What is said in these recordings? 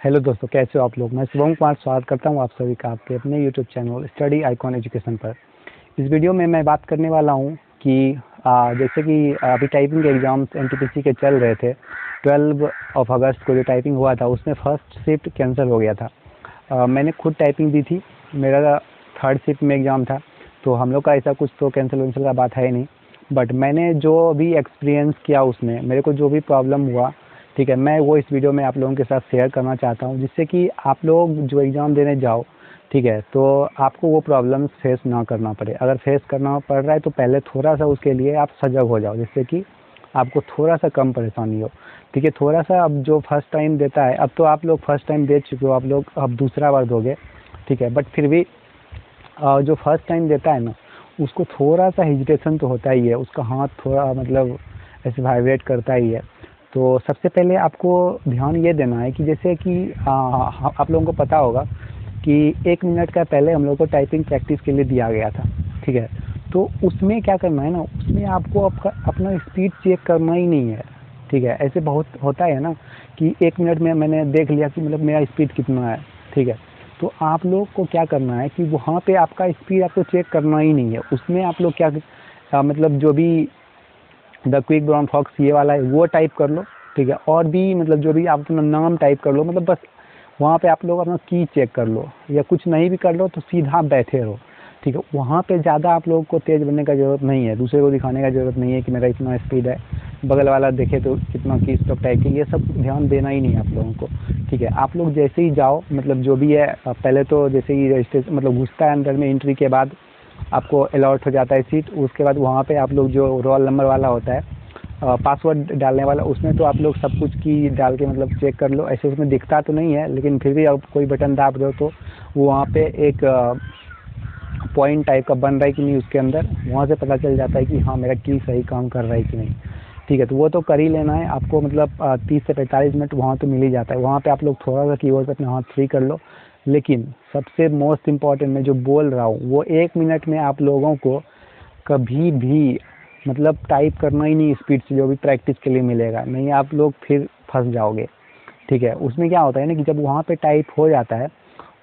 Hello दोस्तों, कैसे हो आप लोग। मैं शुभम कुमार स्वागत करता हूं आप सभी का आपके अपने YouTube channel study icon education पर। इस वीडियो में मैं बात करने वाला हूं कि जैसे कि अभी टाइपिंग के एग्ज़ाम्स एनटीपीसी के चल रहे थे। 12 अगस्त को जो टाइपिंग हुआ था उसमें फर्स्ट शिफ्ट कैंसिल हो गया था। मैंने खुद टाइपिंग दी थी, मेरा थर्ड शिफ्ट में एग्ज़ाम था, तो हम लोग का ऐसा कुछ तो कैंसिल का बात है नहीं। बट मैंने जो भी एक्सपीरियंस किया उसमें मेरे को जो भी प्रॉब्लम हुआ, ठीक है, मैं वो इस वीडियो में आप लोगों के साथ शेयर करना चाहता हूँ, जिससे कि आप लोग जो एग्ज़ाम देने जाओ, ठीक है, तो आपको वो प्रॉब्लम फेस ना करना पड़े। अगर फेस करना पड़ रहा है तो पहले थोड़ा सा उसके लिए आप सजग हो जाओ, जिससे कि आपको थोड़ा सा कम परेशानी हो। ठीक है, थोड़ा सा अब जो फर्स्ट टाइम देता है, अब तो आप लोग फर्स्ट टाइम दे चुके हो, आप लोग अब दूसरा बार दोगे, ठीक है, बट फिर भी जो फर्स्ट टाइम देता है ना, उसको थोड़ा सा हेजिटेशन तो होता ही है, उसका हाथ थोड़ा मतलब ऐसे वाइब्रेट करता ही है। तो सबसे पहले आपको ध्यान ये देना है कि जैसे कि आप लोगों को पता होगा कि 1 मिनट का पहले हम लोग को टाइपिंग प्रैक्टिस के लिए दिया गया था, ठीक है। तो उसमें क्या करना है ना, उसमें आपको अपना स्पीड चेक करना ही नहीं है, ठीक है। ऐसे बहुत होता है ना कि 1 मिनट में मैंने देख लिया कि मतलब मेरा स्पीड कितना है, ठीक है। तो आप लोग को क्या करना है कि वहाँ पे आपका स्पीड आपको चेक करना ही नहीं है। उसमें आप लोग क्या मतलब जो भी द क्विक ब्राउन फॉक्स ये वाला है वो टाइप कर लो, ठीक है। और भी मतलब जो भी आप अपना नाम टाइप कर लो, मतलब बस वहाँ पे आप लोग अपना की चेक कर लो, या कुछ नहीं भी कर लो तो सीधा बैठे रहो, ठीक है। वहाँ पे ज़्यादा आप लोगों को तेज़ बनने का ज़रूरत नहीं है, दूसरे को दिखाने का ज़रूरत नहीं है कि मेरा इतना स्पीड है, बगल वाला देखे तो कितना की स्टॉप टाइप की, ये सब ध्यान देना ही नहीं है आप लोगों को, ठीक है। आप लोग जैसे ही जाओ, मतलब जो भी है, पहले तो जैसे ही रजिस्ट्रेशन मतलब घुसता है अंदर में, एंट्री के बाद आपको अलॉट हो जाता है सीट। उसके बाद वहाँ पे आप लोग जो रोल नंबर वाला होता है, पासवर्ड डालने वाला, उसमें तो आप लोग सब कुछ की डाल के मतलब चेक कर लो। ऐसे उसमें दिखता तो नहीं है, लेकिन फिर भी आप कोई बटन दाब दो तो वो वहाँ पे एक पॉइंट टाइप का बन रहा है कि नहीं उसके अंदर, वहाँ से पता चल जाता है कि हाँ मेरा की सही काम कर रहा है कि नहीं, ठीक है। तो वो तो कर ही लेना है आपको, मतलब 30 से 45 मिनट वहाँ तो मिल ही जाता है। वहाँ पे आप लोग थोड़ा सा कीबोर्ड पे अपना हाथ फ्री कर लो। लेकिन सबसे मोस्ट इम्पॉर्टेंट मैं जो बोल रहा हूँ, वो 1 मिनट में आप लोगों को कभी भी मतलब टाइप करना ही नहीं स्पीड से, जो भी प्रैक्टिस के लिए मिलेगा, नहीं आप लोग फिर फंस जाओगे, ठीक है। उसमें क्या होता है ना कि जब वहाँ पे टाइप हो जाता है,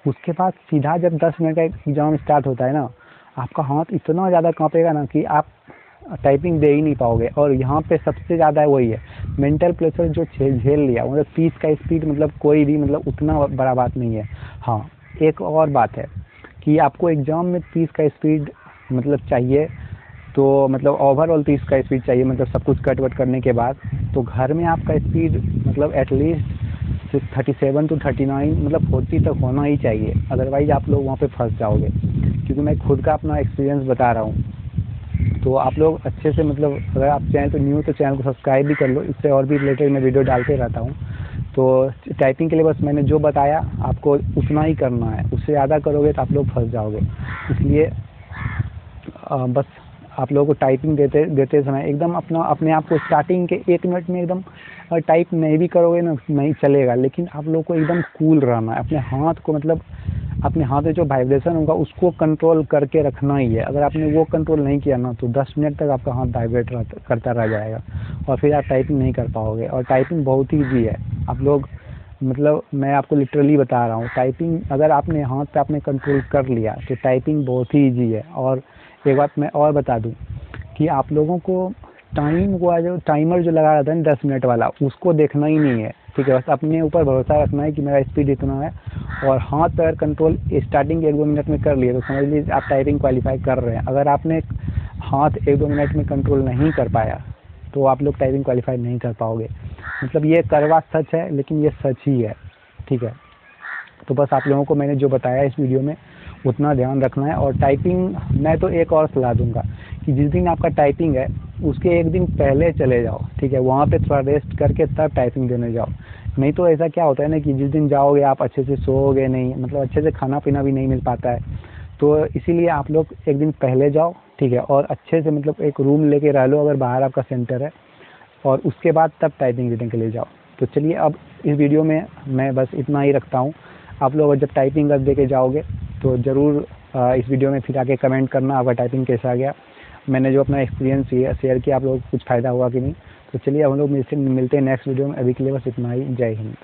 उसके बाद सीधा जब 10 मिनट का एग्ज़ाम स्टार्ट होता है ना, आपका हाथ इतना ज़्यादा कांपेगा ना कि आप टाइपिंग दे ही नहीं पाओगे। और यहाँ पे सबसे ज़्यादा वही है, मेंटल प्रेशर जो झेल लिया, मतलब 30 का स्पीड मतलब कोई भी मतलब उतना बड़ा बात नहीं है। हाँ, एक और बात है कि आपको एग्ज़ाम में 30 का स्पीड मतलब चाहिए, तो मतलब ओवरऑल 30 का स्पीड चाहिए, मतलब सब कुछ कट वट करने के बाद। तो घर में आपका स्पीड मतलब एटलीस्ट 37 to 39 मतलब 40 तक होना ही चाहिए, अदरवाइज़ आप लोग वहाँ पे फंस जाओगे। क्योंकि मैं खुद का अपना एक्सपीरियंस बता रहा हूँ। तो आप लोग अच्छे से मतलब अगर आप चैनल पर न्यू तो चैनल को सब्सक्राइब भी कर लो, इससे और भी रिलेटेड मैं वीडियो डालते रहता हूँ। तो टाइपिंग के लिए बस मैंने जो बताया आपको उतना ही करना है, उससे ज़्यादा करोगे तो आप लोग फंस जाओगे। इसलिए बस आप लोगों को टाइपिंग देते देते समय एकदम अपने आप को स्टार्टिंग के 1 मिनट में एकदम टाइप नहीं भी करोगे ना नहीं चलेगा, लेकिन आप लोग को एकदम कूल रहना है। अपने हाथ को मतलब अपने हाथ में जो वाइब्रेशन होगा उसको कंट्रोल करके रखना ही है। अगर आपने वो कंट्रोल नहीं किया ना तो 10 मिनट तक आपका हाथ वाइब्रेट करता रह जाएगा और फिर आप टाइपिंग नहीं कर पाओगे। और टाइपिंग बहुत ही ईजी है, आप लोग मतलब मैं आपको लिटरली बता रहा हूँ, टाइपिंग अगर आपने हाथ पे आपने कंट्रोल कर लिया तो टाइपिंग बहुत ही ईजी है। और एक बात मैं और बता दूं कि आप लोगों को टाइम को जो टाइमर जो लगा रहता है ना 10 मिनट वाला, उसको देखना ही नहीं है, ठीक है। बस अपने ऊपर भरोसा रखना है कि मेरा स्पीड इतना है, और हाथ पैर कंट्रोल स्टार्टिंग के 1-2 मिनट में कर लिए तो समझ लीजिए आप टाइपिंग क्वालिफाई कर रहे हैं। अगर आपने हाथ 1-2 मिनट में कंट्रोल नहीं कर पाया तो आप लोग टाइपिंग क्वालिफाई नहीं कर पाओगे। मतलब ये कड़वा सच है, लेकिन ये सच ही है, ठीक है। तो बस आप लोगों को मैंने जो बताया इस वीडियो में उतना ध्यान रखना है। और टाइपिंग मैं तो एक और सलाह दूंगा कि जिस दिन आपका टाइपिंग है उसके 1 दिन पहले चले जाओ, ठीक है, वहाँ पे थोड़ा रेस्ट करके तब टाइपिंग देने जाओ। नहीं तो ऐसा क्या होता है ना कि जिस दिन जाओगे आप अच्छे से सोओगे नहीं, मतलब अच्छे से खाना पीना भी नहीं मिल पाता है। तो इसीलिए आप लोग 1 दिन पहले जाओ, ठीक है, और अच्छे से मतलब एक रूम लेके रह लो अगर बाहर आपका सेंटर है, और उसके बाद तब टाइपिंग देने के लिए जाओ। तो चलिए अब इस वीडियो में मैं बस इतना ही रखता हूँ। आप लोग जब टाइपिंग कर दे के जाओगे तो ज़रूर इस वीडियो में फिर आके कमेंट करना आपका टाइपिंग कैसा गया। मैंने जो अपना एक्सपीरियंस शेयर किया आप लोगों को कुछ फ़ायदा हुआ कि नहीं। तो चलिए हम लोग मिलते हैं नेक्स्ट वीडियो में। अभी के लिए बस इतना ही। जय हिंद।